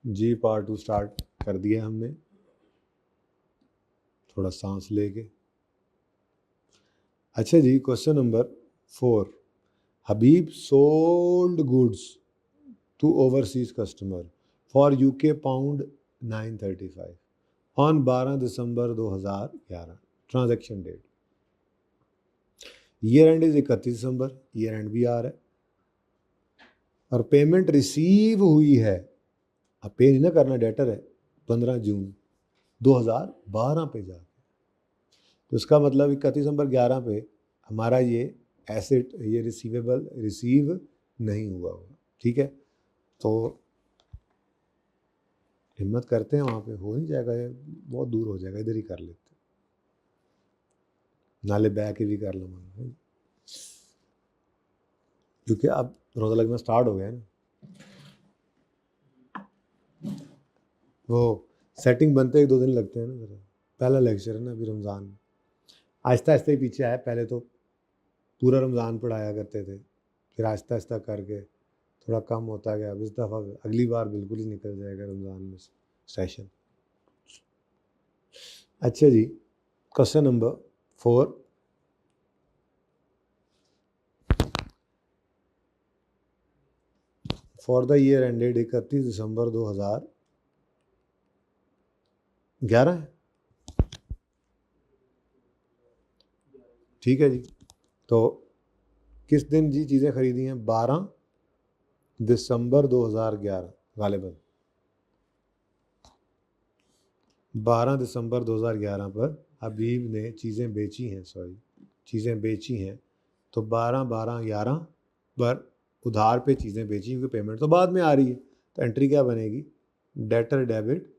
जी part 2 start कर दिया हमने, थोड़ा सांस लेके। अच्छा जी, question number 4। Habib sold goods to overseas customer for UK pound 935 on 12 December 2011। Transaction date year end is 31 December, year end भी आ रहा है, और पेमेंट रिसीव हुई है, अब पे नहीं ना करना, डेटर है, 15 जून 2012 पे जाके। तो इसका मतलब 31 दिसंबर 11 पे हमारा ये एसेट, ये रिसीवेबल रिसीव नहीं हुआ होगा। ठीक है, तो हिम्मत करते हैं, वहाँ पे हो नहीं जाएगा, ये बहुत दूर हो जाएगा, इधर ही कर लेते हैं, नाले बह के भी कर लो मन, क्योंकि अब रोज़ा लगना स्टार्ट हो गया है ना, वो सेटिंग बनते 1-2 दिन लगते हैं ना ज़रा। पहला लेक्चर है ना अभी रमज़ान में, आहिस्ता आहिस्ता ही पीछे आया, पहले तो पूरा रमज़ान पढ़ाया करते थे, फिर आहिस्ता आहिस्ता करके थोड़ा कम होता गया। अब इस दफ़ा अगली बार बिल्कुल ही निकल जाएगा रमज़ान में सेशन। अच्छा जी, question number 4। For the year ended 31 December 2011 है, ठीक है जी। तो किस दिन जी चीज़ें खरीदी हैं? 12 दिसंबर 2011 गालिबन। 12 दिसंबर 2011 पर हबीब ने चीज़ें बेची हैं, चीज़ें बेची हैं, तो 12/12/11 पर उधार पे चीज़ें बेची, क्योंकि पेमेंट तो बाद में आ रही है, तो एंट्री क्या बनेगी? Debtor debit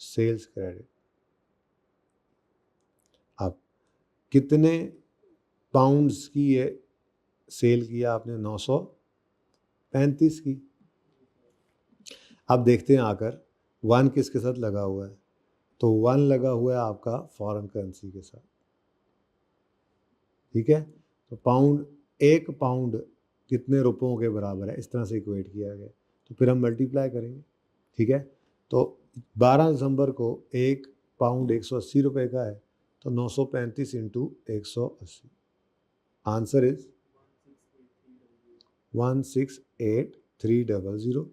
sales credit. अब कितने पाउंड्स की ये सेल किया आपने? 935 की। अब देखते हैं आकर 1 किसके साथ लगा हुआ है, तो 1 लगा हुआ है आपका फॉरेन करेंसी के साथ, ठीक है। तो पाउंड, 1 पाउंड कितने रुपयों के बराबर है, इस तरह से इक्वेट किया गया, तो फिर हम मल्टीप्लाई करेंगे, ठीक है। तो 12 दिसंबर को 1 पाउंड 180 रुपये का है, तो 935 इंटू 180, आंसर इज 168,300,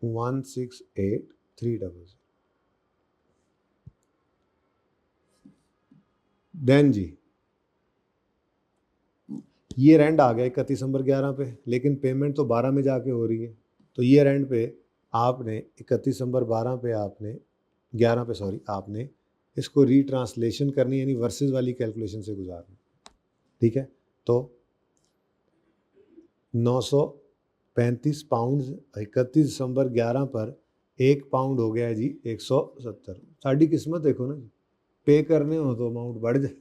168,300। देन जी ईयर एंड आ गया 31 दिसंबर 11 पे, लेकिन पेमेंट तो 12 में जाके हो रही है, तो ईयर एंड पे आपने 31 दिसंबर 12 पे आपने 11 पे सॉरी आपने इसको रीट्रांसलेशन करनी, यानी वर्सेस वाली कैलकुलेशन से गुजारना, ठीक है। तो 935 पाउंड 31 दिसंबर 11 पर 1 पाउंड हो गया है जी 170। साड़ी किस्मत देखो ना, पे करने हो तो अमाउंट बढ़ जाए,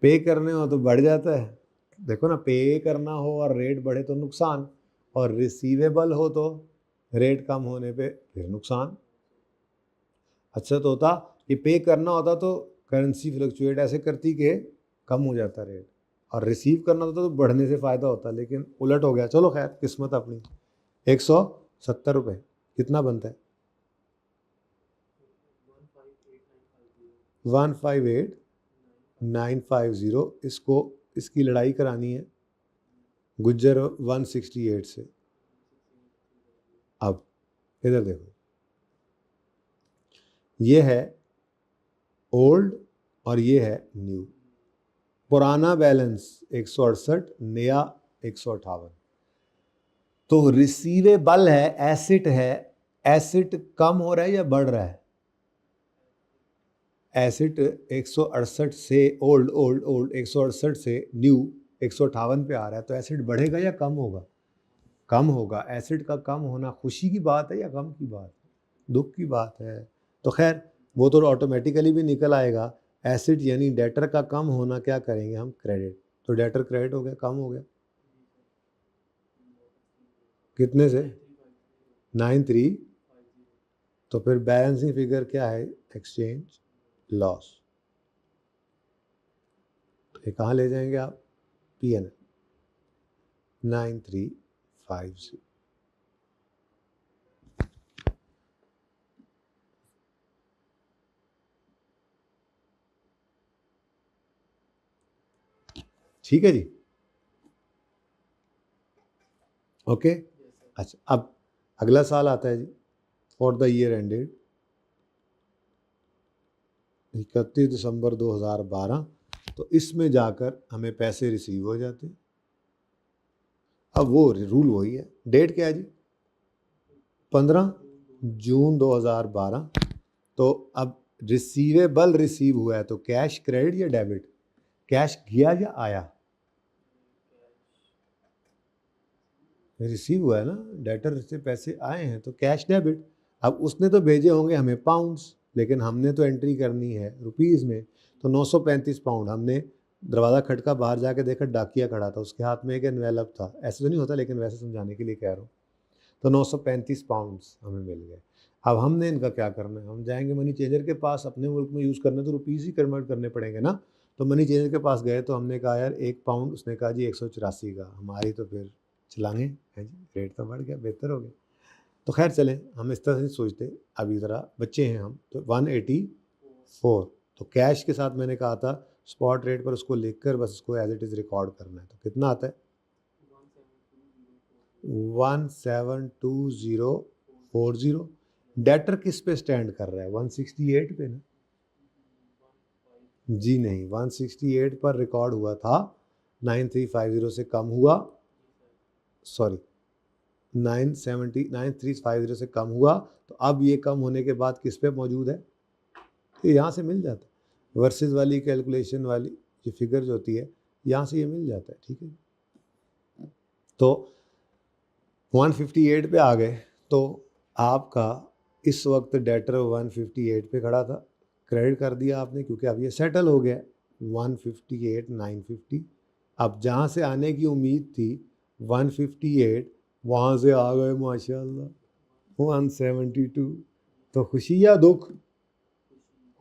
पे करने हो तो बढ़ जाता है, देखो ना, पे करना हो और रेट बढ़े तो नुकसान, और रिसीवेबल हो तो रेट कम होने पे फिर नुकसान। अच्छा तो होता कि पे करना होता तो करेंसी फ्लक्चुएट ऐसे करती कि कम हो जाता रेट, और रिसीव करना होता तो बढ़ने से फ़ायदा होता, लेकिन उलट हो गया। चलो खैर, किस्मत अपनी। 170 रुपये कितना बनता है? 158,950। इसको, इसकी लड़ाई करानी है गुज्जर 168 से। अब इधर देखो, ये है ओल्ड और ये है न्यू। पुराना बैलेंस 168, नया 158। तो रिसीवेबल है, एसिट है, एसिट कम हो रहा है या बढ़ रहा है? एसिट 168 से ओल्ड ओल्ड ओल्ड 168 से न्यू 158 पे आ रहा है, तो एसिड बढ़ेगा या कम होगा? कम होगा। एसिड का कम होना खुशी की बात है या गम की बात है? दुख की बात है। तो खैर वो तो ऑटोमेटिकली भी निकल आएगा। एसिड यानी डेटर का कम होना क्या करेंगे हम? क्रेडिट। तो डेटर क्रेडिट हो गया, कम हो गया कितने से? 93। तो फिर बैलेंसिंग फिगर क्या है? Exchange loss. ये कहाँ ले जाएंगे आप? P&L 9350। ठीक है जी, ओके। अच्छा, अब अगला साल आता है जी, फॉर द ईयर एंडेड 31 दिसंबर 2012। तो इसमें जाकर हमें पैसे रिसीव हो जाते हैं। अब वो रूल वही है, डेट क्या है जी, 15 जून 2012। तो अब रिसीवेबल रिसीव हुआ है तो कैश क्रेडिट या डेबिट, कैश गया या आया, रिसीव हुआ है ना, डेटर से पैसे आए हैं तो कैश डेबिट। अब उसने तो भेजे होंगे हमें पाउंड्स, लेकिन हमने तो एंट्री करनी है रुपीज़ में। तो 935 पाउंड, हमने दरवाज़ा खटका, बाहर जाके देखा डाकिया खड़ा था, उसके हाथ में एक एनवेलप था। ऐसे तो नहीं होता, लेकिन वैसे समझाने के लिए कह रहा हूँ। तो 935 पाउंड्स हमें मिल गए। अब हमने इनका क्या करना है, हम जाएंगे मनी चेंजर के पास, अपने मुल्क में यूज़ करने तो रुपीज़ ही कन्वर्ट करने पड़ेंगे ना। तो मनी चेंजर के पास गए तो हमने कहा यार 1 पाउंड, उसने कहा जी 184 का। हमारी तो फिर चलाएंगे है जी, रेट तो बढ़ गया, बेहतर हो गया। तो खैर चलें, हम इस तरह से नहीं सोचते, अभी ज़रा बच्चे हैं हम। तो 184, तो कैश के साथ मैंने कहा था स्पॉट रेट पर उसको लिख कर बस उसको एज इट इज़ रिकॉर्ड करना है। तो कितना आता है, 172040। डेटर किस पे स्टैंड कर रहा है, 168 पे ना, जी नहीं, 168 पर रिकॉर्ड हुआ था, 9350 से कम हुआ, सॉरी 9350 से कम हुआ। तो अब ये कम होने के बाद किस पे मौजूद है, तो यहाँ से मिल जाता है, वर्सेस वाली कैलकुलेशन वाली ये फिगर जो होती है यहाँ से ये मिल जाता है, ठीक है। तो 158 पे आ गए, तो आपका इस वक्त डेटर 158 पे खड़ा था, क्रेडिट कर दिया आपने क्योंकि अब ये सेटल हो गया 158,950। अब जहाँ से आने की उम्मीद थी 158, वहाँ से आ गए माशाल्लाह 172। तो खुशी या दुख,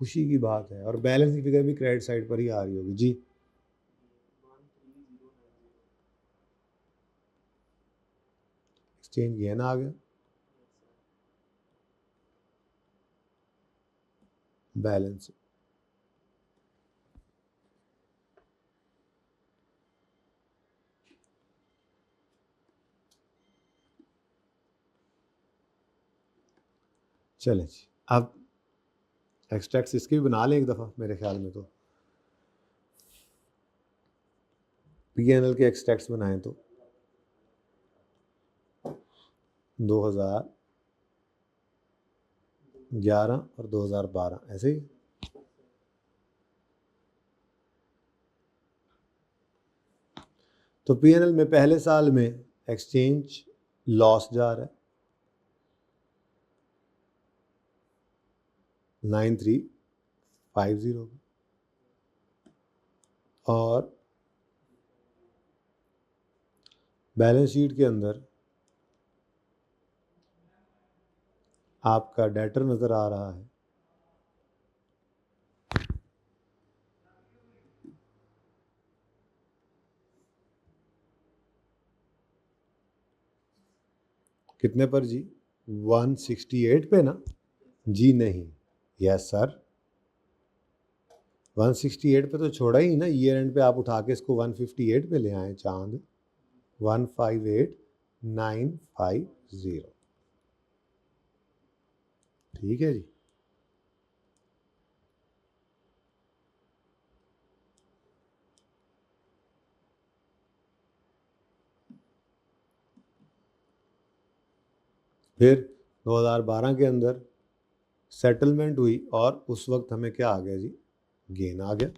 खुशी की बात है। और बैलेंस की फिगर भी क्रेडिट साइड पर ही आ रही होगी जी। एक्सचेंज गया ना, आ गया बैलेंस। चलें जी, अब एक्सट्रैक्ट्स इसके भी बना लें एक दफ़ा, मेरे ख्याल में तो पीएनएल के एक्सट्रैक्ट्स बनाएं तो 2011 और 2012 ऐसे ही। तो पीएनएल में पहले साल में एक्सचेंज लॉस जा रहा है 9350, और बैलेंस शीट के अंदर आपका डेटर नज़र आ रहा है कितने पर जी, 168 पे ना, जी नहीं, यस सर 168 पे तो छोड़ा ही ना, ईयर एंड पे आप उठा के इसको 158 पे ले आए चांद, 158950, ठीक है जी। फिर 2012 के अंदर सेटलमेंट हुई और उस वक्त हमें क्या आ गया जी, गेन आ गया।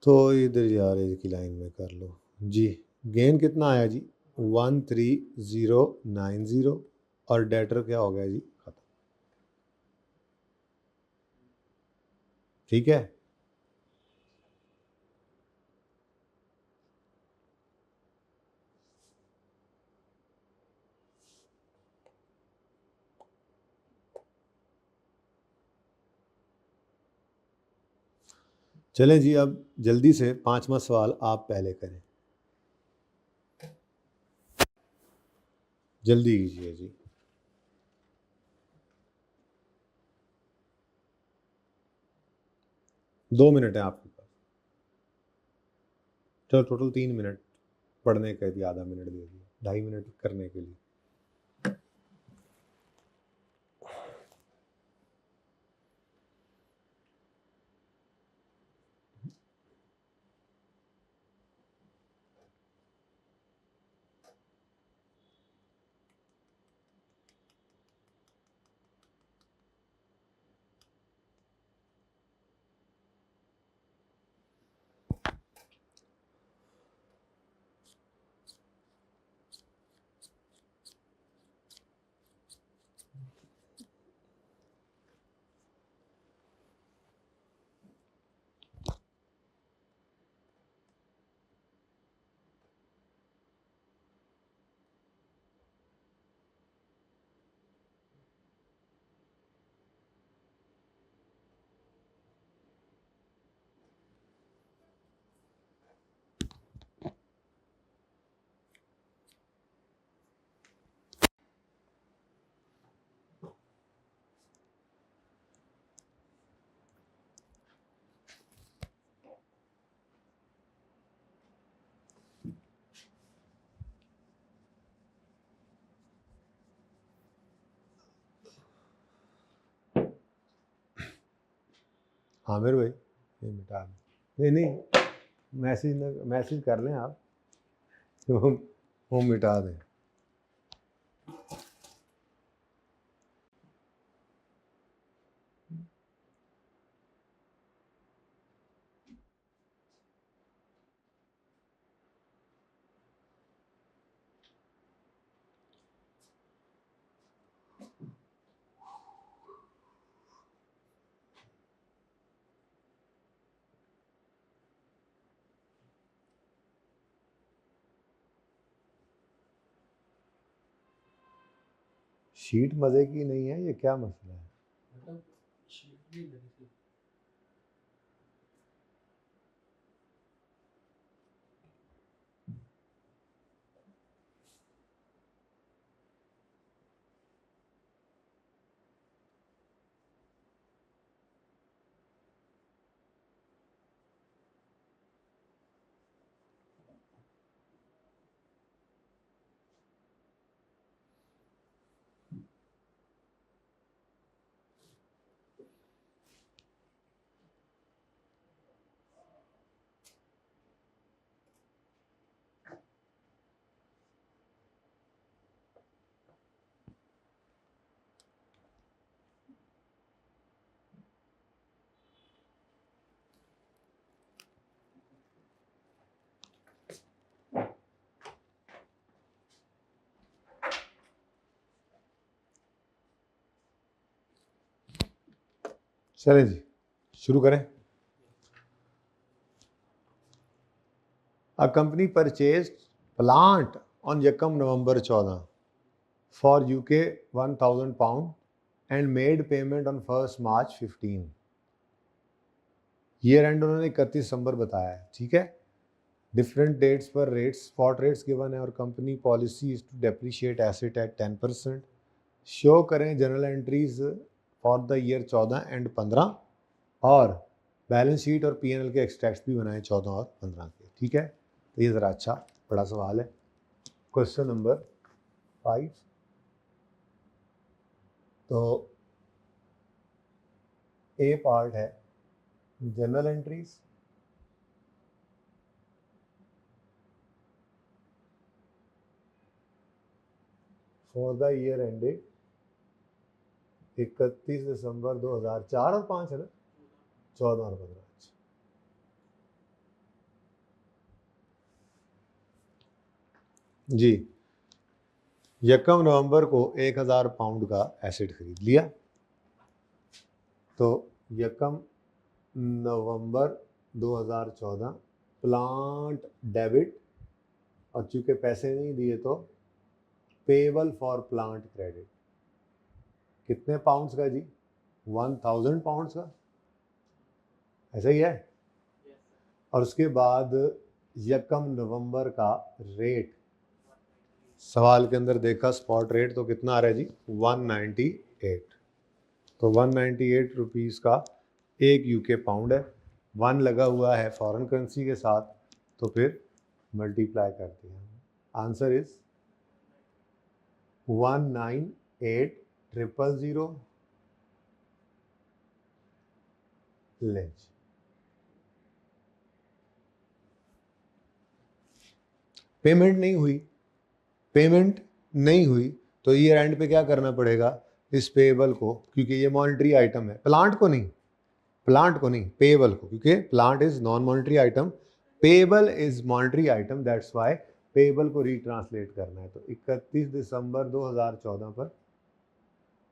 तो इधर यार की लाइन में कर लो जी, गेन कितना आया जी 13090, और डेटर क्या हो गया जी, खत्म, ठीक है। चलें जी, अब जल्दी से 5वां सवाल आप पहले करें, जल्दी कीजिए जी। दो मिनट है आपके पास। चलो टोटल 3 मिनट पढ़ने के लिए आधा मिनट दे दिया, 2.5 मिनट करने के लिए। आमिर भाई ये मिटा दें। नहीं मैसेज कर लें आप, वो मिटा दें। शीट मजे की नहीं है, ये क्या मसला है? मतलब शीट भी लगी थी। चलें जी, शुरू करें। A company purchased plant on Yakam November 14 for UK 1000 pound and made payment on 1st March 15। Year end उन्होंने 31 दिसंबर बताया है, ठीक है। डिफरेंट डेट्स पर रेट्स, स्पॉट रेट्स गिवन है और company policy is to depreciate asset at 10%। Show करें journal entries for the year 14 and 15 और बैलेंस शीट और पीएनएल के एक्सट्रैक्ट्स भी बनाए 14 और 15 के, ठीक है। तो ये ज़रा अच्छा बड़ा सवाल है। क्वेश्चन नंबर 5, तो ए पार्ट है general entries, for the year ended 31 दिसंबर 2004 और 5 है ना, 14 और 15। जी, यकम नवंबर को 1000 पाउंड का एसेट खरीद लिया। तो यकम नवंबर 2014 प्लांट डेबिट, और चूंकि पैसे नहीं दिए तो पेबल फॉर प्लांट क्रेडिट। कितने पाउंड्स का जी? 1000 पाउंड्स का, ऐसा ही है। और उसके बाद यकम नवंबर का रेट, सवाल के अंदर देखा स्पॉट रेट तो कितना आ रहा है जी? 198। तो 198 रुपीज़ का एक यूके पाउंड है। 1 लगा हुआ है फॉरेन करेंसी के साथ, तो फिर मल्टीप्लाई कर दिया। Answer is 198,000 length. पेमेंट नहीं हुई, पेमेंट नहीं हुई तो ईयर एंड पे क्या करना पड़ेगा, इस पेएबल को, क्योंकि ये मॉनेटरी आइटम है, प्लांट को नहीं, पेएबल को, क्योंकि plant is non monetary item, payable is monetary item, that's why payable को रीट्रांसलेट करना है। तो 31 दिसंबर 2014 पर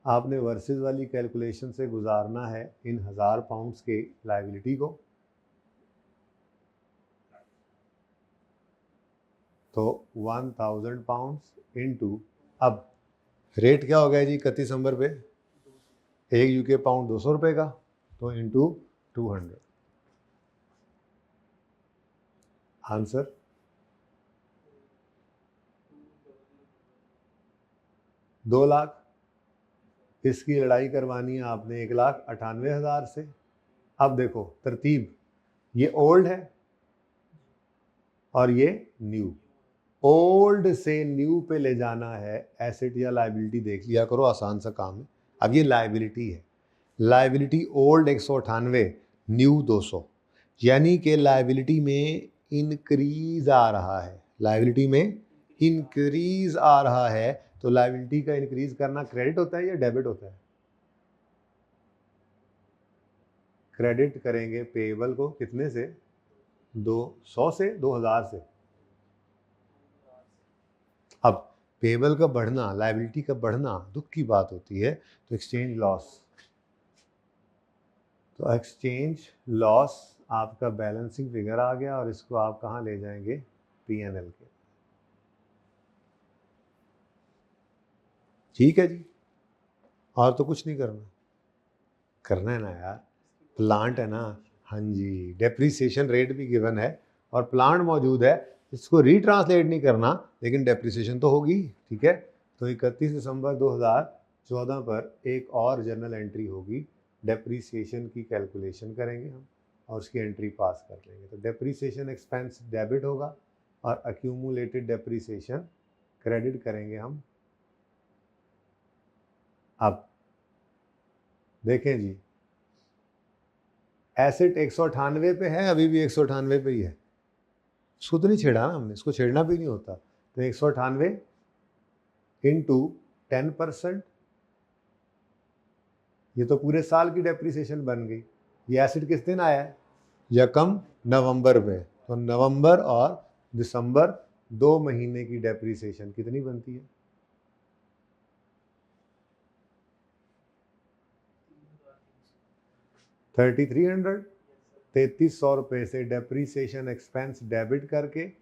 आपने वर्सेस वाली कैलकुलेशन से गुजारना है इन 1000 पाउंड्स के लायबिलिटी को। तो 1000 पाउंड्स इनटू, अब रेट क्या हो गया जी 31 दिसंबर पे, एक यूके पाउंड 200 रुपये का, तो इनटू 200। आंसर 2 लाख। इसकी लड़ाई करवानी है आपने 1,98,000 से। अब देखो तरतीब, ये ओल्ड है और ये न्यू, ओल्ड से न्यू पे ले जाना है, एसेट या लायबिलिटी देख लिया करो, आसान सा काम है। अब ये लायबिलिटी है, लायबिलिटी ओल्ड 198, न्यू 200, यानी कि लायबिलिटी में इंक्रीज आ रहा है, लायबिलिटी में इंक्रीज आ रहा है। तो लायबिलिटी का इंक्रीज करना क्रेडिट होता है या डेबिट होता है? क्रेडिट करेंगे पेएबल को कितने से, 200 से, 2000 से। अब पेएबल का बढ़ना, लायबिलिटी का बढ़ना दुख की बात होती है, तो एक्सचेंज लॉस, तो एक्सचेंज लॉस आपका बैलेंसिंग फिगर आ गया और इसको आप कहाँ ले जाएंगे, पीएनएल के। ठीक है जी, और तो कुछ नहीं करना है ना यार, प्लांट है ना, हाँ जी, डेप्रिसिएशन रेट भी गिवन है और प्लांट मौजूद है, इसको रीट्रांसलेट नहीं करना, लेकिन डेप्रिसिएशन तो होगी। ठीक है, तो 31 दिसंबर 2014 पर एक और जर्नल एंट्री होगी, डेप्रिसिएशन की कैलकुलेशन करेंगे हम और उसकी एंट्री पास कर लेंगे। तो डेप्रिसिएशन एक्सपेंस डेबिट होगा और अक्यूमुलेटेड डेप्रिसिएशन क्रेडिट करेंगे हम। अब देखें जी, एसेट 198 पे है, अभी भी 198 पे ही है, इसको तो नहीं छेड़ा ना हमने, इसको छेड़ना भी नहीं होता। तो 198 इंटू 10%, ये तो पूरे साल की डेप्रिसिएशन बन गई। ये एसेट किस दिन आया है, यकम नवंबर में, तो नवंबर और दिसंबर 2 महीने की डेप्रिसिएशन कितनी बनती है, 3300, 3300 रुपये से डेप्रिसिएशन एक्सपेंस डेबिट करके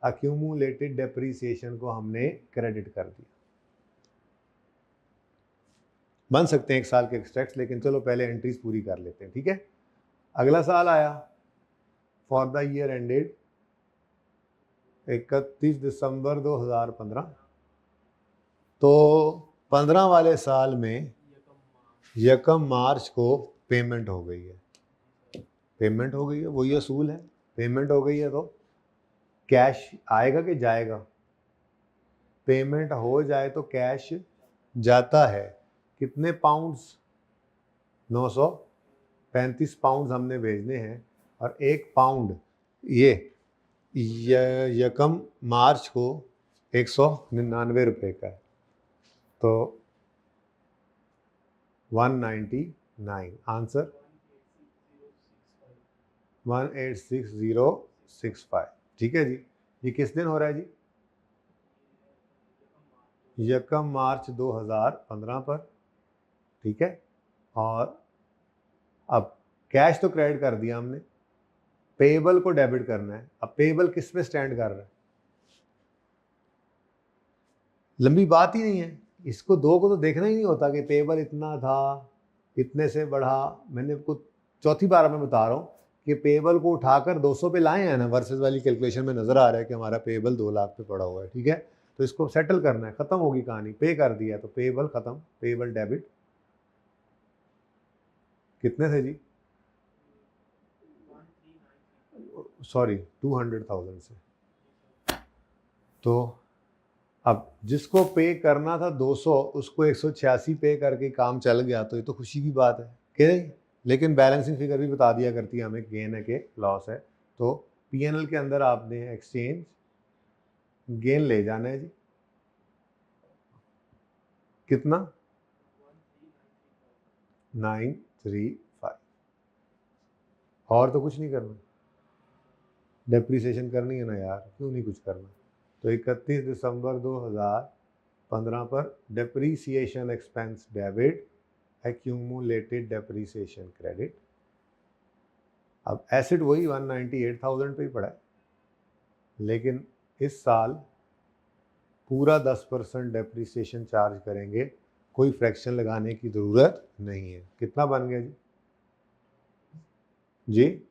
अक्यूमुलेटेड डेप्रिसिएशन को हमने क्रेडिट कर दिया। बन सकते हैं 1 साल के एक्सट्रैक्ट्स, लेकिन चलो पहले एंट्रीज पूरी कर लेते हैं। ठीक है, अगला साल आया फॉर द ईयर एंडेड 31 दिसंबर 2015, तो 15 वाले साल में यकम मार्च को पेमेंट हो गई है, पेमेंट हो गई है, वही असूल है, पेमेंट हो गई है तो कैश आएगा कि जाएगा, पेमेंट हो जाए तो कैश जाता है। कितने पाउंड्स, 935 पाउंड्स हमने भेजने हैं और 1 पाउंड ये यकम मार्च को 199 रुपये का है, तो 199, आंसर 186,065। ठीक है जी, ये किस दिन हो रहा है जी, यकम मार्च 2015 पर। ठीक है, और अब कैश तो क्रेडिट कर दिया हमने, पेएबल को डेबिट करना है। अब पेएबल किस पे स्टैंड कर रहा है, लंबी बात ही नहीं है, इसको 2 को तो देखना ही नहीं होता कि पेएबल इतना था, इतने से बढ़ा। मैंने कुछ चौथी बार मैं बता रहा हूँ कि पेएबल को उठाकर 200 पे लाए हैं ना, वर्सेस वाली कैलकुलेशन में नजर आ रहा है कि हमारा पेएबल 2 लाख पे पड़ा हुआ है। ठीक है, तो इसको सेटल करना है, खत्म होगी कहानी, पे कर दिया तो पेएबल खत्म, पेएबल डेबिट कितने थे जी, सॉरी 200,000 से। तो अब जिसको पे करना था 200 उसको 186 पे करके काम चल गया, तो ये तो खुशी की बात है कि नहीं। लेकिन बैलेंसिंग फिगर भी बता दिया करती है हमें गेन है कि लॉस है। तो पीएनएल के अंदर आपने एक्सचेंज गेन ले जाना है जी, कितना 935। और तो कुछ नहीं करना, डेप्रिसिएशन करनी है ना यार, क्यों नहीं कुछ करना। तो 31 दिसंबर 2015 पर depreciation expense debit, accumulated depreciation credit. अब एसिड वही 198,000 पे ही पड़ा है, लेकिन इस साल पूरा 10% डेप्रीसिएशन चार्ज करेंगे, कोई फ्रैक्शन लगाने की ज़रूरत नहीं है। कितना बन गया जी? जी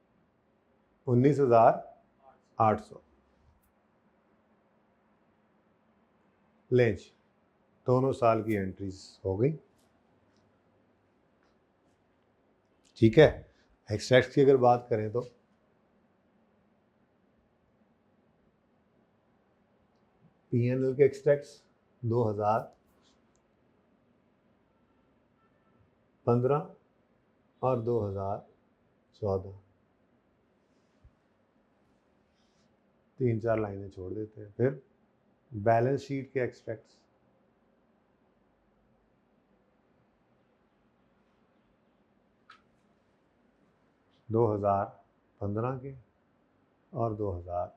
19,800। लेंच दोनों साल की एंट्रीज हो गई। ठीक है। एक्सट्रैक्ट की अगर बात करें तो पीएनएल के एक्सट्रैक्ट्स 2015 और 2014, 3-4 लाइनें छोड़ देते हैं। फिर बैलेंस शीट के एक्सट्रैक्ट्स 2015 के और 2014।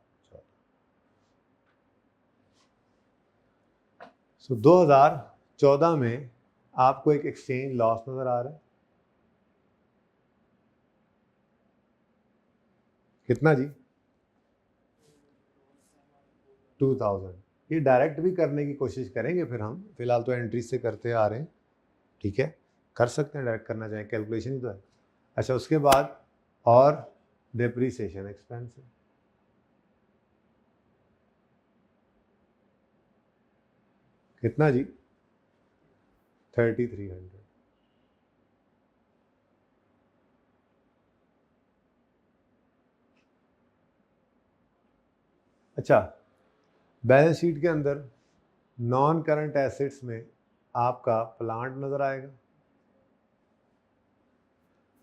सो 2014 में आपको एक एक्सचेंज लॉस नजर आ रहा है, कितना जी? 2000। ये डायरेक्ट भी करने की कोशिश करेंगे फिर हम, फिलहाल तो एंट्री से करते आ रहे हैं। ठीक है, कर सकते हैं, डायरेक्ट करना चाहें, कैलकुलेशन ही तो है। अच्छा, उसके बाद और डेप्रीसिएशन एक्सपेंस है, कितना जी? 3300। अच्छा, बैलेंस शीट के अंदर नॉन करंट एसेट्स में आपका प्लांट नजर आएगा,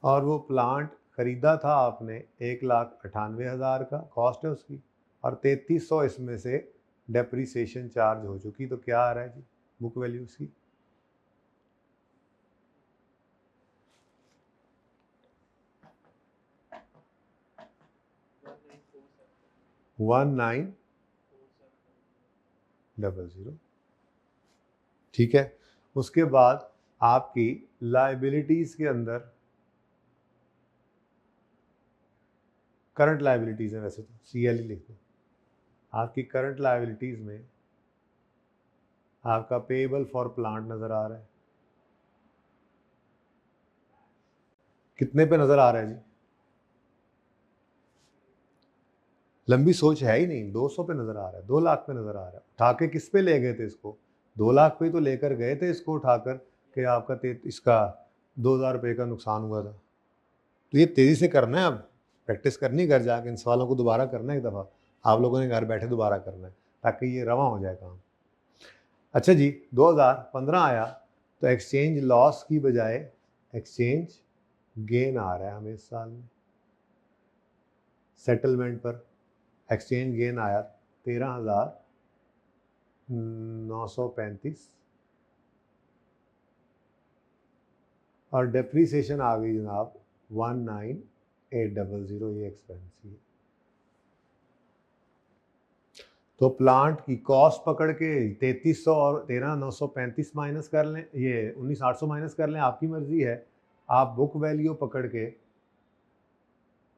और वो प्लांट खरीदा था आपने 1,98,000 का कॉस्ट है उसकी, और 3300 इसमें से डेप्रीसिएशन चार्ज हो चुकी, तो क्या आ रहा है जी बुक वैल्यू उसकी? 1900। ठीक है। उसके बाद आपकी लाइबिलिटीज के अंदर करंट लाइबिलिटीज है, वैसे तो सीएल ही लिख दो। आपकी करंट लाइबिलिटीज में आपका पेएबल फॉर प्लांट नजर आ रहा है, कितने पे नजर आ रहा है जी? लंबी सोच है ही नहीं, 200 पे नजर आ रहा है, 2 लाख पे नजर आ रहा है। उठा के किस पे ले गए थे इसको? 2 लाख पे तो लेकर गए थे इसको उठाकर कि आपका इसका 2,000 रुपये का नुकसान हुआ था। तो ये तेजी से करना है, अब प्रैक्टिस करनी घर जाके, इन सवालों को दोबारा करना है एक दफ़ा, आप लोगों ने घर बैठे दोबारा करना है ताकि ये रवा हो जाए काम। अच्छा जी, 2015 आया तो एक्सचेंज लॉस की बजाय एक्सचेंज गेन आ रहा है हमें इस साल में। सेटलमेंट पर एक्सचेंज गेन आया 13,935, और डेप्रीसिएशन आ गई जनाब 19,800। ये एक्सपेंस ही है। तो प्लांट की कॉस्ट पकड़ के 3300 और 13,935 माइनस कर लें, ये 19,800 माइनस कर लें, आपकी मर्जी है। आप बुक वैल्यू पकड़ के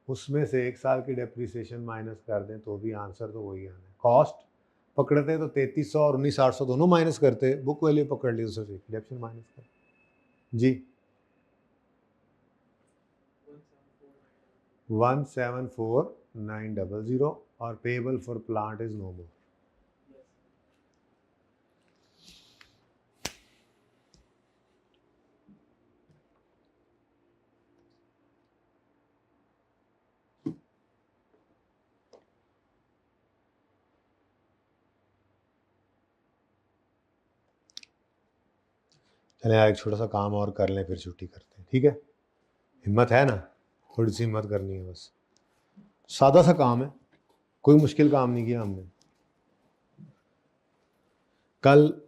उसमें से एक साल की डेप्रीसिएशन माइनस कर दें तो भी आंसर तो वही आना है। कॉस्ट पकड़ते तो 3300 और 19,800 दोनों माइनस करते, बुक वैल्यू पकड़ ली तो सिर्फ एक डिडक्शन माइनस कर जी। 174,900 और payable for plant is no more. चले यार एक छोटा सा काम और कर लें फिर छुट्टी करते हैं, ठीक है? हिम्मत है ना? थोड़ी सी हिम्मत करनी है बस। सादा सा काम है, कोई मुश्किल काम नहीं किया हमने। कल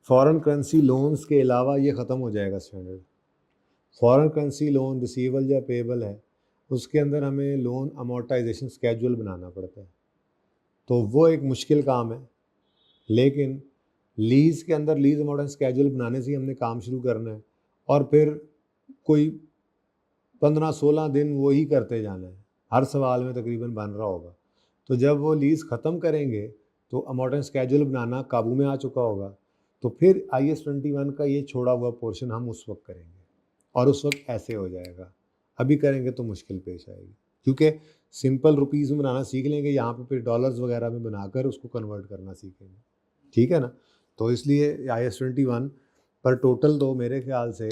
फॉरेन करेंसी लोन्स के अलावा ये ख़त्म हो जाएगा standard. Foreign currency loan receivable या पेबल है, उसके अंदर हमें लोन अमोर्टाइजेशन स्केड्यूल बनाना पड़ता है, तो वो एक मुश्किल काम है। लेकिन लीज़ के अंदर लीज़ अमोर्टाइजेशन स्केड्यूल बनाने से ही हमने काम शुरू करना है, और फिर कोई 15-16 दिन वो ही करते जाना है, हर सवाल में तकरीबन बन रहा होगा। तो जब वो लीज़ ख़त्म करेंगे तो अमोर्टाइजेशन स्केड्यूल बनाना काबू में आ चुका होगा, तो फिर IAS 21 का ये छोड़ा हुआ पोर्शन हम उस वक्त करेंगे, और उस वक्त ऐसे हो जाएगा। अभी करेंगे तो मुश्किल पेश आएगी, क्योंकि सिंपल रुपीज़ में बनाना सीख लेंगे, यहाँ पे फिर डॉलर्स वगैरह में बनाकर उसको कन्वर्ट करना सीखेंगे, ठीक है ना? तो इसलिए IAS 21 पर टोटल तो मेरे ख्याल से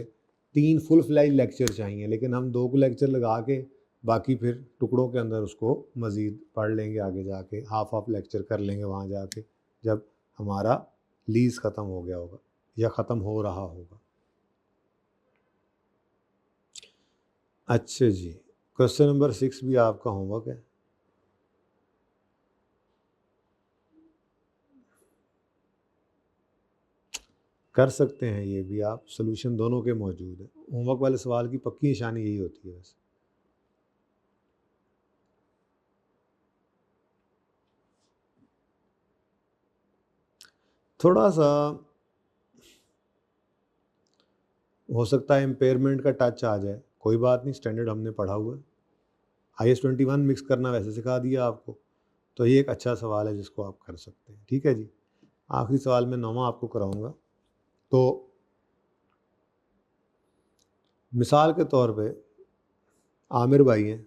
3 फुल फ्लैज लेक्चर चाहिए, लेकिन हम 2 लेक्चर लगा के बाकी फिर टुकड़ों के अंदर उसको मज़ीद पढ़ लेंगे, आगे जाके हाफ लेक्चर कर लेंगे वहाँ जाके, जब हमारा लीज़ ख़त्म हो गया होगा या ख़त्म हो रहा होगा। अच्छा जी, क्वेश्चन नंबर 6 भी आपका होमवर्क है। कर सकते हैं ये भी आप, सोल्यूशन दोनों के मौजूद है। होमवर्क वाले सवाल की पक्की निशानी यही होती है बस। थोड़ा सा हो सकता है इम्पेयरमेंट का टच आ जाए, कोई बात नहीं, स्टैंडर्ड हमने पढ़ा हुआ है। IAS 21 मिक्स करना वैसे सिखा दिया आपको, तो ये एक अच्छा सवाल है जिसको आप कर सकते हैं, ठीक है जी। आखिरी सवाल मैं 9वां आपको कराऊंगा। तो मिसाल के तौर पे आमिर भाई हैं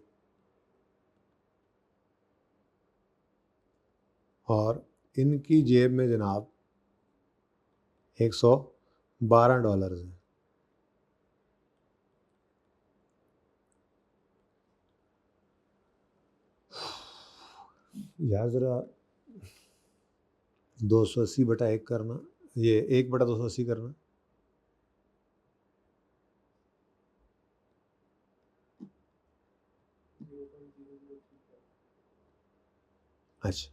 और इनकी जेब में जनाब $112 हैं। यार ज़रा 280/1 करना, ये 1/280 करना। अच्छा,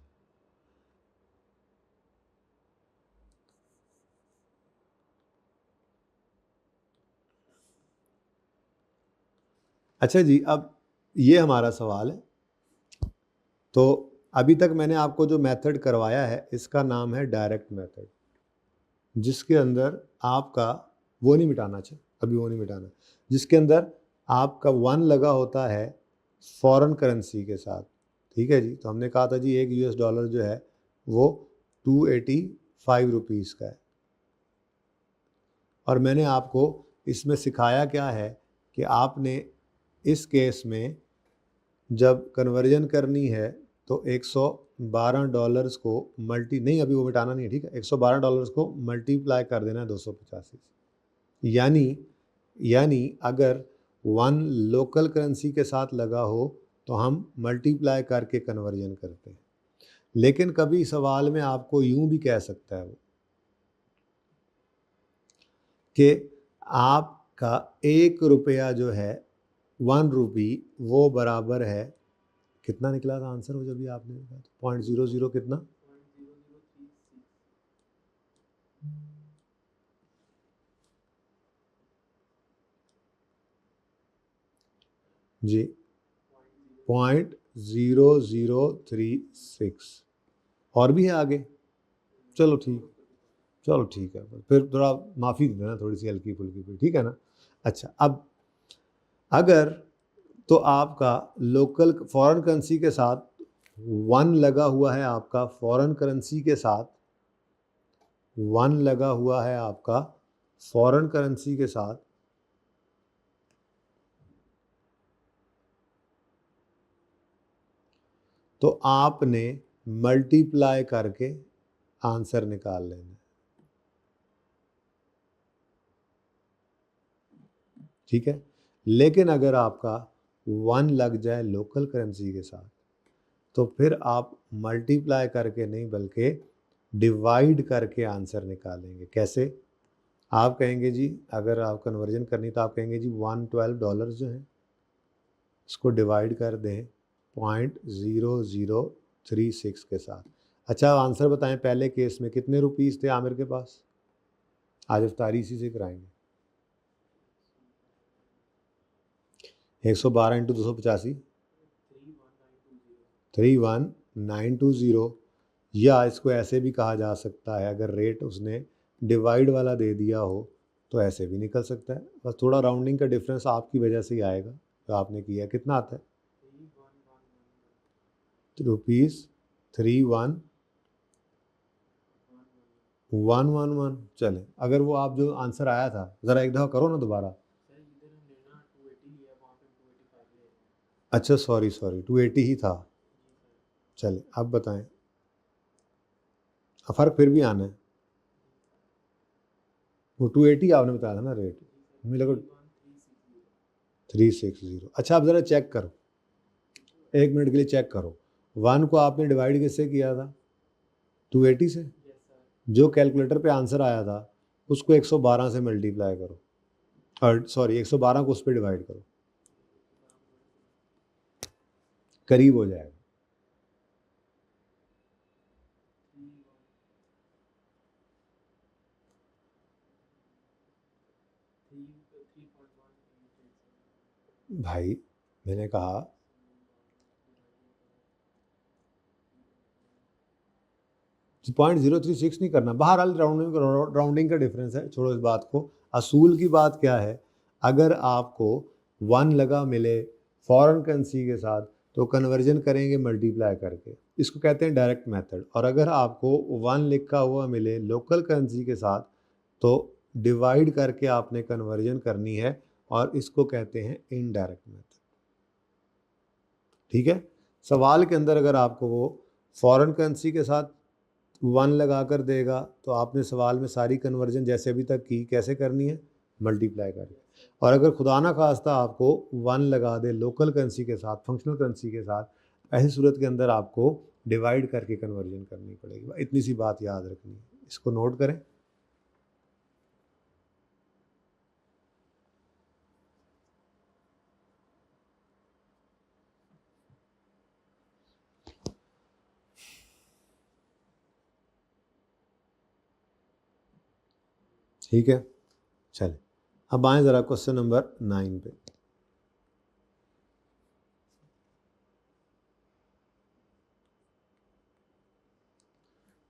अच्छा जी, अब ये हमारा सवाल है। तो अभी तक मैंने आपको जो मेथड करवाया है इसका नाम है डायरेक्ट मेथड, जिसके अंदर आपका वो नहीं मिटाना चाहिए, अभी वो नहीं मिटाना, जिसके अंदर आपका 1 लगा होता है फॉरेन करेंसी के साथ, ठीक है जी। तो हमने कहा था जी एक $1 जो है वो 285 रुपीज़ का है, और मैंने आपको इसमें सिखाया क्या है कि आपने इस केस में जब कन्वर्जन करनी है तो $112 को नहीं, अभी वो मिटाना नहीं है, ठीक है। $112 को मल्टीप्लाई कर देना है 285 से, यानी अगर 1 लोकल करेंसी के साथ लगा हो तो हम मल्टीप्लाई करके कन्वर्जन करते हैं। लेकिन कभी सवाल में आपको यूं भी कह सकता है वो कि आपका 1 रुपया जो है 1 रुपी वो बराबर है, कितना निकला था आंसर वो जब भी आपने देखा तो 0.00 कितना 0.0036 जी 0.0036 और भी है आगे। चलो ठीक है, फिर थोड़ा माफ़ी दे देना, थोड़ी सी हल्की फुल्की भी, ठीक है ना। अच्छा, अब अगर तो आपका लोकल फॉरेन करेंसी के साथ 1 लगा हुआ है, आपका फॉरेन करेंसी के साथ 1 लगा हुआ है आपका फॉरेन करेंसी के साथ, तो आपने मल्टीप्लाई करके आंसर निकाल लेना, ठीक है। लेकिन अगर आपका 1 लग जाए लोकल करेंसी के साथ तो फिर आप मल्टीप्लाई करके नहीं बल्कि डिवाइड करके आंसर निकालेंगे। कैसे? आप कहेंगे जी, अगर आप कन्वर्जन करनी तो आप कहेंगे जी $112 जो है इसको डिवाइड कर दें 0.0036 के साथ। अच्छा आंसर बताएं, पहले केस में कितने रुपीस थे आमिर के पास? आज अफ्तारी इसी से कराएंगे। 112 इंटू 285 31920, या इसको ऐसे भी कहा जा सकता है, अगर रेट उसने डिवाइड वाला दे दिया हो तो ऐसे भी निकल सकता है। बस थोड़ा राउंडिंग का डिफरेंस आपकी वजह से ही आएगा जो आपने किया। कितना आता है? ₹311111। चले, अगर वो आप जो आंसर आया था ज़रा एक दफ़ा करो ना दोबारा। अच्छा सॉरी 280 ही था। चले अब बताएं, फ़र्क फिर भी आना है। वो 280 आपने बताया था ना रेट, मुझे लगा 360। अच्छा आप ज़रा चेक करो, 1 मिनट के लिए चेक करो, 1 को आपने डिवाइड किससे किया था? 280 से। जो कैलकुलेटर पे आंसर आया था उसको 112 से मल्टीप्लाई करो, और सॉरी 112 को उस पर डिवाइड करो, करीब हो जाएगा। भाई मैंने कहा 0.036 नहीं करना, बहरहाल राउंडिंग का डिफरेंस है, छोड़ो इस बात को। असूल की बात क्या है, अगर आपको 1 लगा मिले फॉरेन करेंसी के साथ तो कन्वर्जन करेंगे मल्टीप्लाई करके, इसको कहते हैं डायरेक्ट मेथड। और अगर आपको 1 लिखा हुआ मिले लोकल करेंसी के साथ तो डिवाइड करके आपने कन्वर्जन करनी है, और इसको कहते हैं इनडायरेक्ट मेथड। ठीक है, सवाल के अंदर अगर आपको वो फॉरेन करेंसी के साथ 1 लगा कर देगा तो आपने सवाल में सारी कन्वर्जन जैसे अभी तक की कैसे करनी है? मल्टीप्लाई करके। और अगर खुदा ना खास्ता आपको 1 लगा दे लोकल करेंसी के साथ, फंक्शनल करेंसी के साथ, ऐसी सूरत के अंदर आपको डिवाइड करके कन्वर्जन करनी पड़ेगी। इतनी सी बात याद रखनी है, इसको नोट करें। ठीक है, चले अब आए ज़रा क्वेश्चन नंबर 9 पे।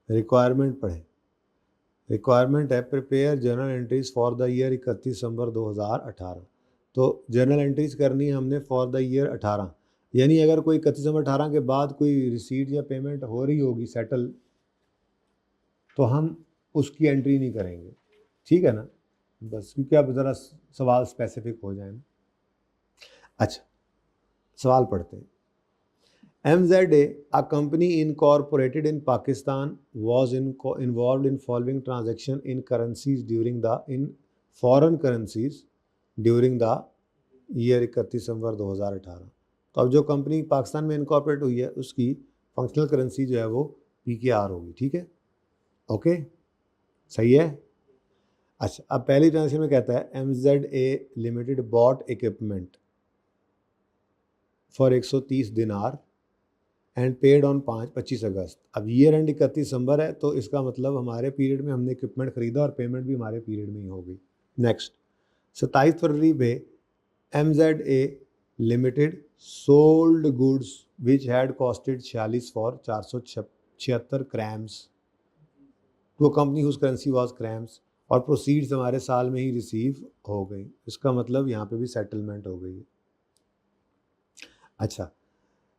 रिक्वायरमेंट पढ़ें। रिक्वायरमेंट है prepare journal entries for the year 31 दिसंबर 2018। तो जर्नल एंट्रीज करनी है हमने फॉर द ईयर 18, यानी अगर कोई 31 दिसंबर 18 के बाद कोई रिसीट या पेमेंट हो रही होगी सेटल, तो हम उसकी एंट्री नहीं करेंगे। ठीक है ना, बस क्योंकि अब ज़रा सवाल स्पेसिफिक हो जाए। अच्छा सवाल पढ़ते हैं। MZA, a company incorporated in Pakistan, was involved in following transaction in foreign currencies during the year 31 दिसंबर 2018। तो अब जो कंपनी पाकिस्तान में इनकॉर्पोरेट हुई है उसकी फंक्शनल करेंसी जो है वो PKR होगी। ठीक है, ओके सही है। अच्छा अब पहली ट्रांजेक्शन में कहता है MZA limited bot equipment for 130 दिनार एंड पेड ऑन 25 अगस्त। अब ईयर एंड 31 दिसंबर है तो इसका मतलब हमारे पीरियड में हमने इक्विपमेंट खरीदा और पेमेंट भी हमारे पीरियड में ही हो गई। नेक्स्ट 27 फरवरी पे MZA limited sold goods which had costed 46 for 476 crowns to company whose currency was crowns, और प्रोसीड्स हमारे साल में ही रिसीव हो गई। इसका मतलब यहाँ पे भी सेटलमेंट हो गई। अच्छा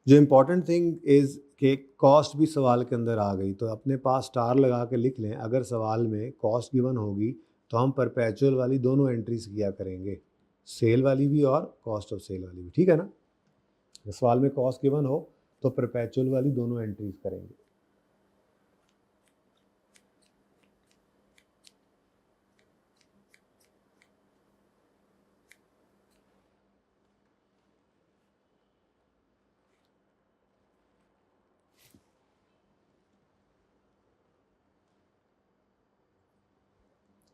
जो इम्पॉर्टेंट थिंग इज़ कि कॉस्ट भी सवाल के अंदर आ गई, तो अपने पास स्टार लगा के लिख लें। अगर सवाल में कॉस्ट गिवन होगी तो हम परपेचुअल वाली दोनों एंट्रीज किया करेंगे, सेल वाली भी और कॉस्ट ऑफ सेल वाली भी। ठीक है ना, सवाल में कॉस्ट गिवन हो तो परपेचुअल वाली दोनों एंट्रीज करेंगे।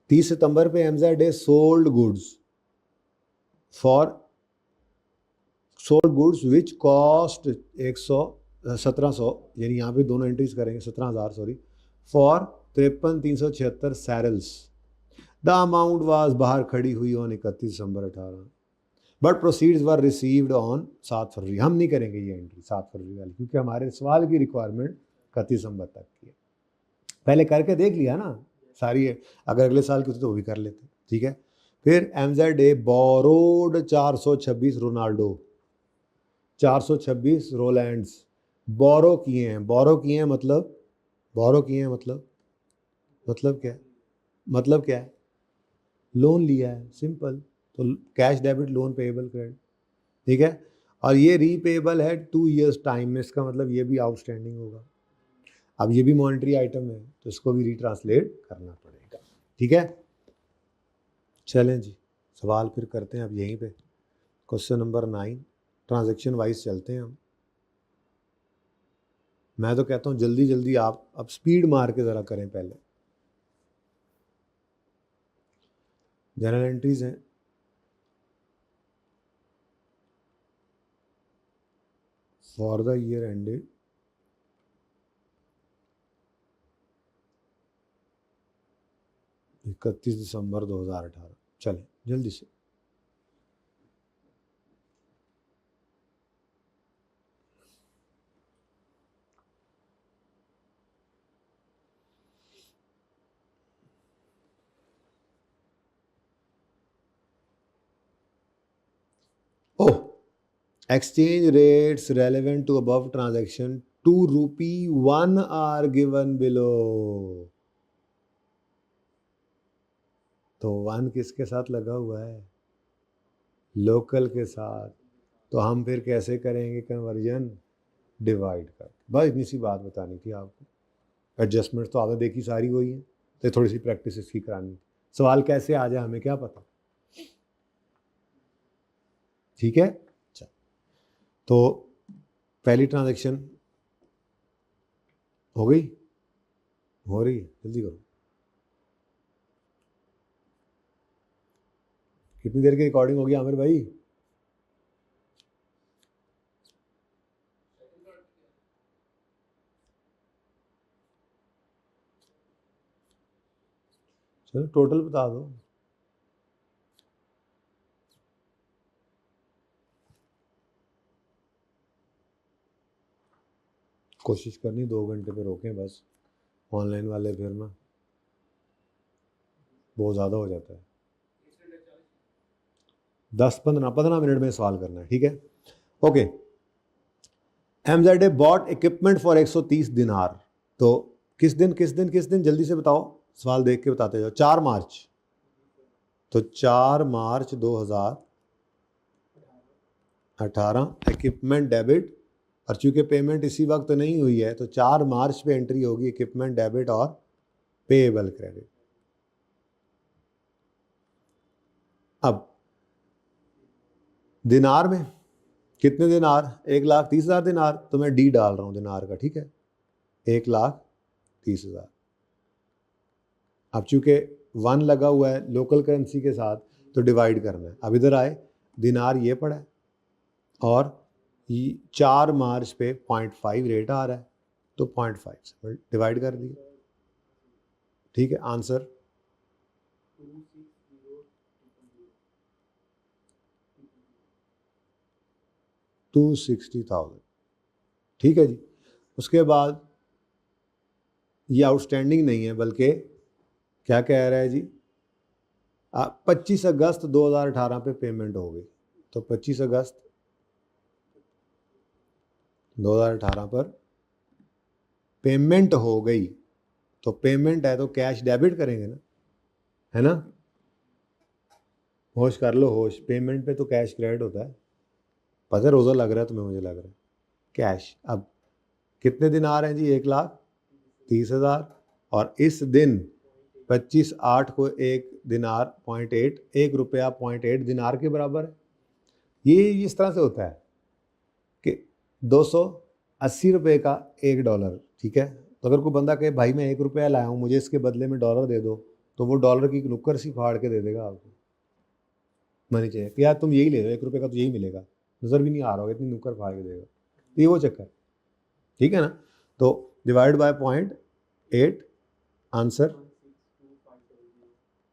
30 सितंबर पे MZ sold goods which cost 1700, यानी यहाँ पे दोनों एंट्रीज करेंगे 17,000 सॉरी, फॉर 53,376 सैरल्स। द अमाउंट वाज बाहर खड़ी हुई on 31 December 18, but proceeds were received on 7 February. हम नहीं करेंगे ये एंट्री 7 फरवरी वाली, क्योंकि हमारे सवाल की रिक्वायरमेंट 31 दिसंबर तक की है। पहले करके देख लिया ना सारी है, अगर अगले साल की होती तो वो भी कर लेते, ठीक है। फिर MZ बोरोड 426 रोनाल्डो, 426 रोलैंड्स बोरो किए हैं। बोरो किए हैं मतलब क्या है? लोन लिया है, सिंपल। तो cash debit loan payable credit, ठीक है। और ये रीपेएबल है 2 ईयर्स टाइम में, इसका मतलब ये भी आउटस्टैंडिंग होगा। अब ये भी मॉनेटरी आइटम है तो इसको भी रीट्रांसलेट करना पड़ेगा, ठीक है। चलें जी, सवाल फिर करते हैं अब यहीं पे। क्वेश्चन नंबर 9, ट्रांजैक्शन वाइज चलते हैं हम। मैं तो कहता हूँ जल्दी जल्दी आप अब स्पीड मार के ज़रा करें। पहले जनरल एंट्रीज हैं, फॉर द ईयर एंडेड 31 दिसंबर 2018। चलें जल्दी से। ओह, exchange rates relevant to above transaction to ₹1 are given below। तो 1 किसके साथ लगा हुआ है? लोकल के साथ। तो हम फिर कैसे करेंगे कन्वर्जन? डिवाइड कर। बस इतनी सी बात बतानी थी आपको। एडजस्टमेंट तो आपने देखी सारी वही है, तो थोड़ी सी प्रैक्टिस इसकी करानी थी। सवाल कैसे आ जाए हमें क्या पता, ठीक है। चल, तो पहली ट्रांजैक्शन हो गई, हो रही है, जल्दी करो। कितनी देर की रिकॉर्डिंग होगी आमिर भाई? चलो टोटल बता दो। कोशिश करनी 2 घंटे पे रोकें बस, ऑनलाइन वाले फिर ना बहुत ज़्यादा हो जाता है। 10-15 मिनट में सवाल करना है, ठीक है। Okay, MZ bought equipment for 130 dinar. तो किस दिन जल्दी से बताओ, सवाल देख के बताते जाओ। 4 मार्च, तो 4 मार्च 2018 इक्विपमेंट डेबिट, और चूंकि पेमेंट इसी वक्त नहीं हुई है तो 4 मार्च पे एंट्री होगी इक्विपमेंट डेबिट और पेएबल क्रेडिट। अब दिनार में कितने दिनार? 1,30,000 दिनार। तो मैं डी डाल रहा हूँ दिनार का, ठीक है, 1,30,000। अब चूंकि 1 लगा हुआ है लोकल करेंसी के साथ तो डिवाइड करना है। अब इधर आए, दिनार ये पड़ा है और 4 मार्च पे 0.5 रेट आ रहा है, तो 0.5 से डिवाइड कर दिया, ठीक है। आंसर 260,000, ठीक है जी। उसके बाद ये आउटस्टैंडिंग नहीं है, बल्कि क्या कह रहा है जी, 25 अगस्त 2018 पे पेमेंट हो गई। तो 25 अगस्त 2018 पर पेमेंट हो गई, तो पेमेंट है तो कैश डेबिट करेंगे ना, है ना। होश कर लो, होश। पेमेंट पे तो कैश क्रेडिट होता है। पता है रोज़ा लग रहा है तुम्हें, मुझे लग रहा है कैश। अब कितने दिन आ रहे हैं जी? 1,30,000। और इस दिन 25/8 को 1 दिनार 0.8, 1 रुपया 0.8 दिनार के बराबर है। ये इस तरह से होता है कि 280 रुपये का $1, ठीक है। तो अगर कोई बंदा कहे भाई मैं 1 रुपया लाया हूँ, मुझे इसके बदले में डॉलर दे दो, तो वो डॉलर की नुक्कर सी फाड़ के दे देगा आपको मनी चाहिए कि यार तुम यही ले लो, 1 रुपये का तो यही मिलेगा, नज़र भी नहीं आ रहा होगा, इतनी नुक्कर फाड़ के देगा। तो ये वो चक्कर, ठीक है ना। तो डिवाइड बाय 0.8, आंसर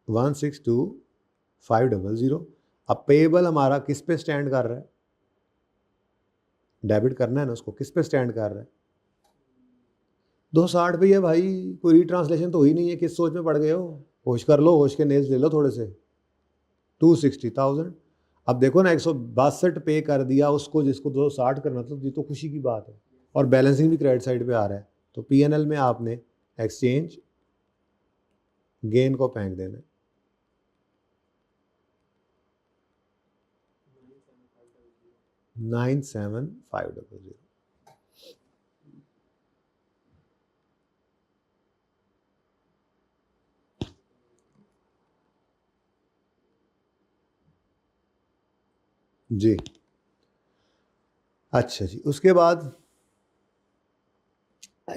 162,500। अब पेएबल हमारा किस पे स्टैंड कर रहा है, डेबिट करना है ना उसको, किस पे स्टैंड कर रहा है, 260 पे है भाई। कोई रीट्रांसलेशन तो हुई नहीं है, किस सोच में पड़ गए हो, होश कर लो, होश के नेल्स ले लो थोड़े से। 260,000। अब देखो ना 162 पे कर दिया उसको, जिसको 260 करना था, ये तो खुशी की बात है। और बैलेंसिंग भी क्रेडिट साइड पे आ रहा है, तो पीएनएल में आपने एक्सचेंज गेन को फेंक देना है। 97,500। जी अच्छा जी, उसके बाद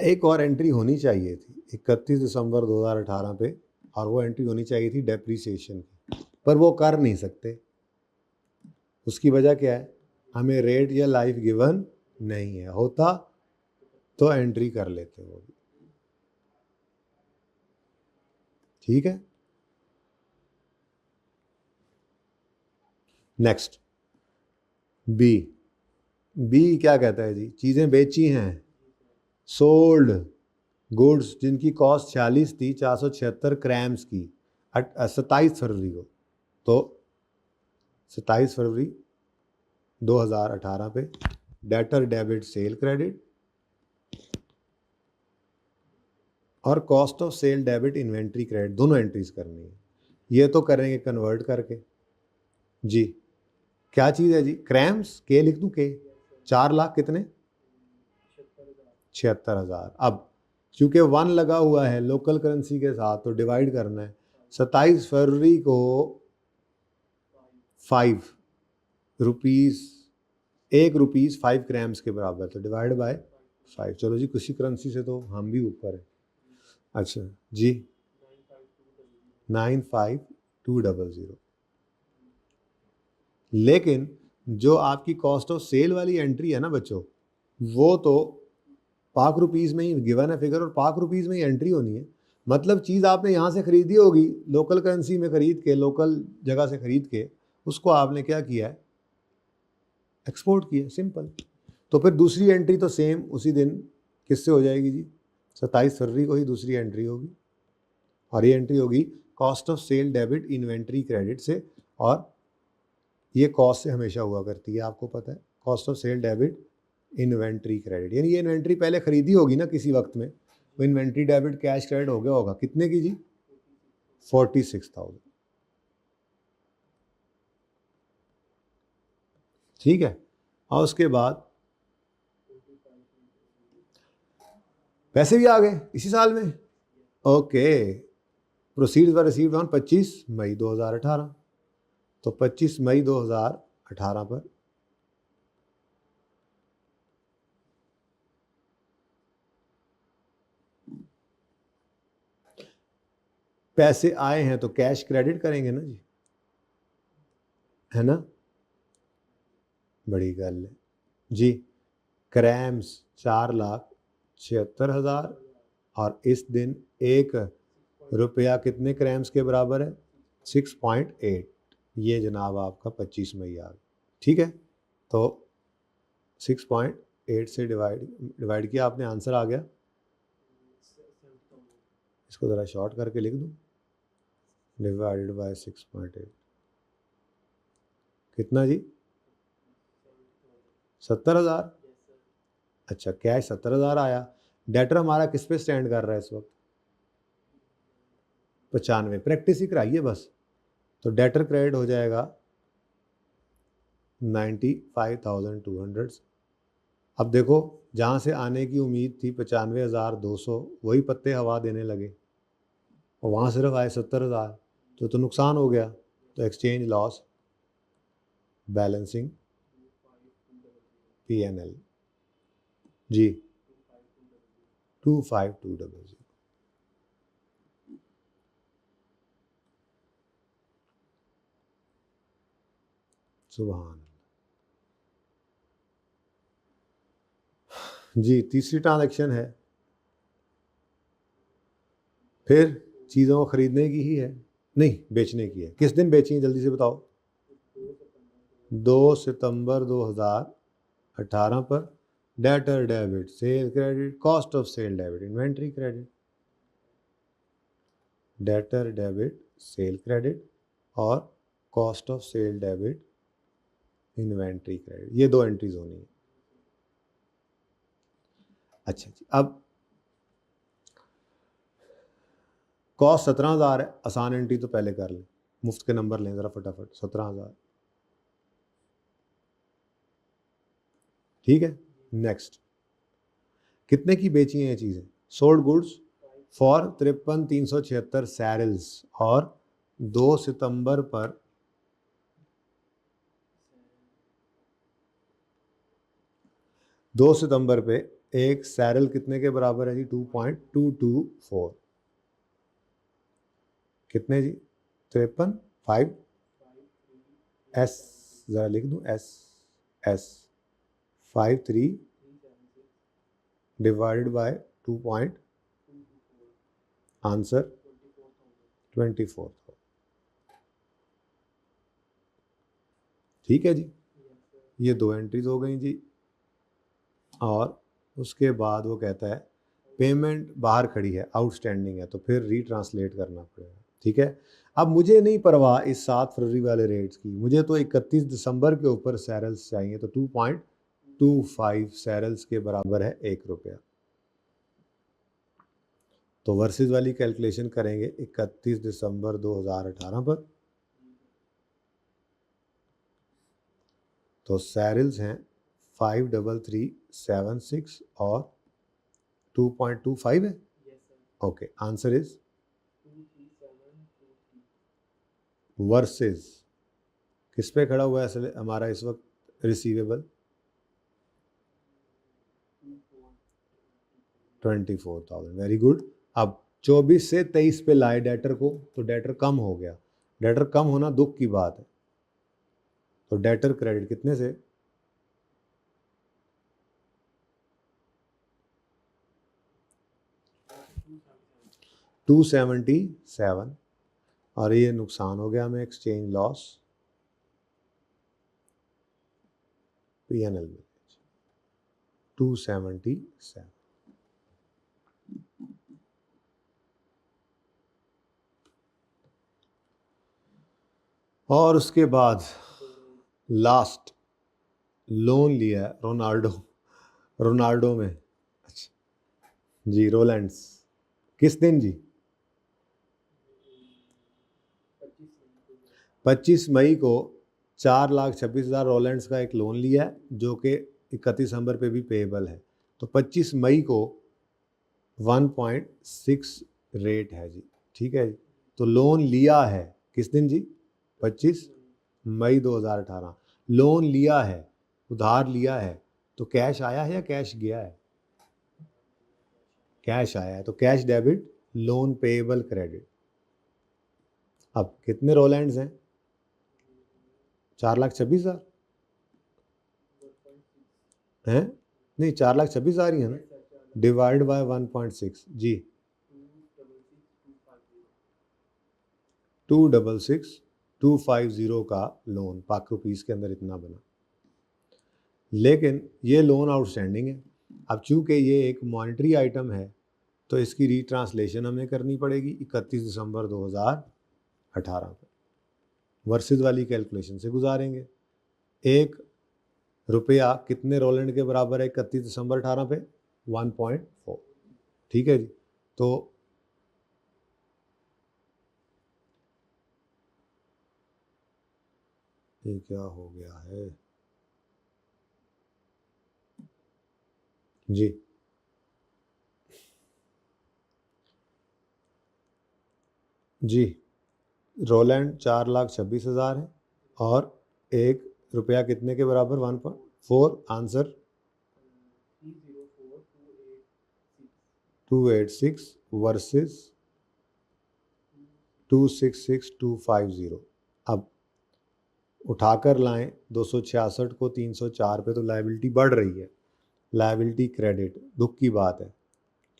एक और एंट्री होनी चाहिए थी 31 दिसंबर 2018 पे, और वो एंट्री होनी चाहिए थी डेप्रीसिएशन की, पर वो कर नहीं सकते। उसकी वजह क्या है, हमें रेट या लाइफ गिवन नहीं है, होता तो एंट्री कर लेते वो भी, ठीक है। नेक्स्ट बी, बी क्या कहता है जी, चीज़ें बेची हैं, सोल्ड गुड्स जिनकी कॉस्ट 46 थी 476 क्रैम्स की 27 फरवरी को। तो 27 फरवरी 2018 पे डेटर डेबिट सेल क्रेडिट और cost of sale debit inventory credit, दोनों एंट्रीज करनी है। ये तो करेंगे कन्वर्ट करके जी। क्या चीज़ है जी, क्रैम्स, के लिख दूँ के, 4 लाख कितने, 76,000। अब क्योंकि 1 लगा हुआ है लोकल करेंसी के साथ, तो डिवाइड करना है। 27 फरवरी को 5 रुपीज़, 1 रुपीज़ 5 ग्राम्स के बराबर, तो डिवाइड बाय 5। चलो जी, किसी करेंसी से तो हम भी ऊपर है। अच्छा जी, 95200। लेकिन जो आपकी कॉस्ट ऑफ सेल वाली एंट्री है ना बच्चों, वो तो पाक रुपीज़ में ही गिवन है फिगर, और पाक रुपीज़ में ही एंट्री होनी है। मतलब चीज़ आपने यहाँ से ख़रीदी होगी, लोकल करेंसी में ख़रीद के, लोकल जगह से ख़रीद के, उसको आपने क्या किया है, एक्सपोर्ट किया, सिंपल। तो फिर दूसरी एंट्री तो सेम उसी दिन किससे हो जाएगी जी, 27 फरवरी को ही दूसरी एंट्री होगी, और ये एंट्री होगी cost of sale debit inventory credit से। और ये कॉस्ट से हमेशा हुआ करती है, आपको पता है, cost of sale debit inventory credit, यानी ये इन्वेंट्री पहले खरीदी होगी ना किसी वक्त में, वो इन्वेंट्री डेबिट कैश क्रेडिट हो गया होगा, कितने की जी, 46,000, ठीक है। और उसके बाद पैसे भी आ गए इसी साल में, okay. Proceeds were received on 25 मई 2018। तो 25 मई 2018 पर पैसे आए हैं तो कैश क्रेडिट करेंगे ना जी, है ना, बड़ी गल है जी। क्रैम्स 4,76,000, और इस दिन 1 रुपया कितने क्रैम्स के बराबर है, 6.8। ये जनाब आपका 25 मई आ गया, ठीक है। तो 6.8 से डिवाइड किया आपने, आंसर आ गया। इसको ज़रा शॉर्ट करके लिख दूँ, डिवाइडेड बाय 6.8 कितना जी, 70,000। अच्छा, कैश 70,000 आया। डेटर हमारा किस पे स्टैंड कर रहा है इस वक्त, 95। प्रैक्टिस ही कराइए बस। तो डेटर क्रेडिट हो जाएगा 95,200। अब देखो, जहाँ से आने की उम्मीद थी 95,200, वही पत्ते हवा देने लगे, और वहाँ सिर्फ आए 70,000, तो नुकसान हो गया। तो एक्सचेंज लॉस, बैलेंसिंग पीएनएल जी, 25,200। सुभान जी। तीसरी ट्रांजैक्शन है, फिर चीज़ों को खरीदने की ही है, नहीं बेचने की है। किस दिन बेची है जल्दी से बताओ? 2 सितंबर 2018 पर। Debtor debit, sale credit, cost of sale debit, inventory credit. Debtor debit, sale credit और cost of sale debit, inventory credit, ये 2 एंट्रीज होनी है। अच्छा जी, अब कॉस्ट 17,000 है, आसान एंट्री तो पहले कर लें, मुफ्त के नंबर लें ज़रा फटाफट। 17,000, ठीक है। नेक्स्ट, कितने की बेची हैं ये चीज़ें? सोल्ड गुड्स फॉर 53,376 सैरल्स, और 2 सितंबर पर 2 सितंबर पे एक सैरल कितने के बराबर है जी? 2.224। कितने जी? 53, 5 एस, ज़रा लिख दूँ, S 53 divided by 2 point, answer 24। ठीक है जी, ये 2 एंट्रीज हो गई जी। और उसके बाद वो कहता है पेमेंट बाहर खड़ी है, आउटस्टैंडिंग है, तो फिर रीट्रांसलेट करना पड़ेगा। ठीक है, अब मुझे नहीं परवाह इस 7 फरवरी वाले रेट्स की, मुझे तो 31 दिसंबर के ऊपर सैरल्स चाहिए, तो 2.25 सैरल्स के बराबर है 1 रुपया। तो वर्सेस वाली कैलकुलेशन करेंगे 31 दिसंबर 2018 पर। तो सैरल्स हैं 53376 और 2.25 है। ओके, आंसर इज वर्सेस किस पे खड़ा हुआ है असल हमारा इस वक्त रिसीवेबल? 24,000। Very good. अब 24 से 23 पे लाए डेटर को, तो डेटर कम हो गया। डेटर कम होना दुख की बात है, तो डेटर क्रेडिट कितने से? 277, और ये नुकसान हो गया हमें, एक्सचेंज लॉस, पीएनएल में 277। और उसके बाद लास्ट लोन लिया है रोनाल्डो में। अच्छा जी, रोलैंड्स, किस दिन जी? 25 मई को 4,26,000 रोलैंड्स का एक लोन लिया है, जो कि 31 दिसंबर पे भी पेएबल है। तो 25 मई को 1.6 रेट है जी। ठीक है जी, तो लोन लिया है किस दिन जी? 25 मई 2018। लोन लिया है, उधार लिया है, तो कैश आया है या कैश गया है? कैश आया है, तो cash debit, loan payable credit. अब कितने रोलैंड्स हैं? 4,26,000 हैं? नहीं, 4,26,000 ही है ना, डिवाइड बाय 1.6 जी। 266,250 का लोन पाक रुपीस के अंदर इतना बना, लेकिन ये लोन आउटस्टैंडिंग है। अब चूंकि ये एक मॉनेटरी आइटम है, तो इसकी रीट्रांसलेशन हमें करनी पड़ेगी 31 दिसंबर 2018 पर। वर्सेस वाली कैलकुलेशन से गुजारेंगे। 1 रुपया कितने रोलैंड के बराबर है 31 दिसंबर 18 पे? 1.4। ठीक है जी, तो ये क्या हो गया है जी? जी, रोलैंड 4,26,000 है, और 1 रुपया कितने के बराबर? 1.4, आंसर 286 वर्सेस 266,250। अब उठाकर लाएं 266 को 304 पे, तो लायबिलिटी बढ़ रही है, लायबिलिटी क्रेडिट, दुख की बात है।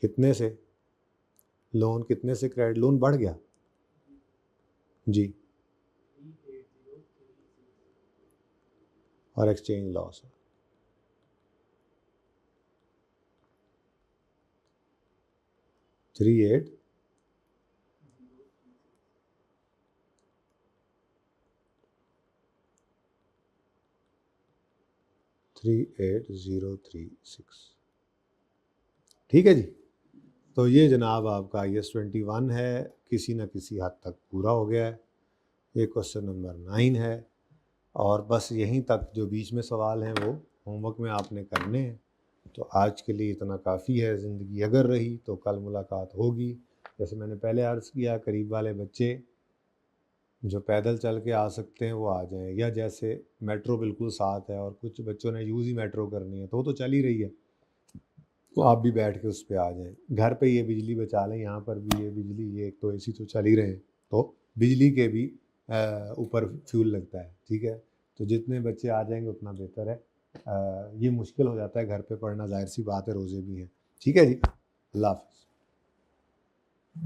कितने से लोन, कितने से क्रेडिट, लोन बढ़ गया जी, और एक्सचेंज लॉस है। थ्री एट 38036, ठीक है जी। तो ये जनाब आपका IS-21 है, किसी न किसी हद तक पूरा हो गया है। ये क्वेश्चन नंबर 9 है, और बस यहीं तक जो बीच में सवाल हैं वो होमवर्क में आपने करने हैं। तो आज के लिए इतना काफ़ी है। ज़िंदगी अगर रही तो कल मुलाकात होगी। जैसे मैंने पहले अर्ज़ किया, करीब वाले बच्चे जो पैदल चल के आ सकते हैं वो आ जाएं, या जैसे मेट्रो बिल्कुल साथ है और कुछ बच्चों ने यूज़ ही मेट्रो करनी है तो वो तो चल ही रही है, तो आप भी बैठ के उस पर आ जाएं। घर पे ये बिजली बचा लें, यहाँ पर भी ये बिजली, ये एक तो AC तो चल ही रहे हैं, तो बिजली के भी ऊपर फ्यूल लगता है, ठीक है। तो जितने बच्चे आ जाएंगे उतना बेहतर है। ये मुश्किल हो जाता है घर पे पढ़ना, जाहिर सी बात है, रोज़े भी हैं। ठीक है जी, अल्लाह हाफ़िज़।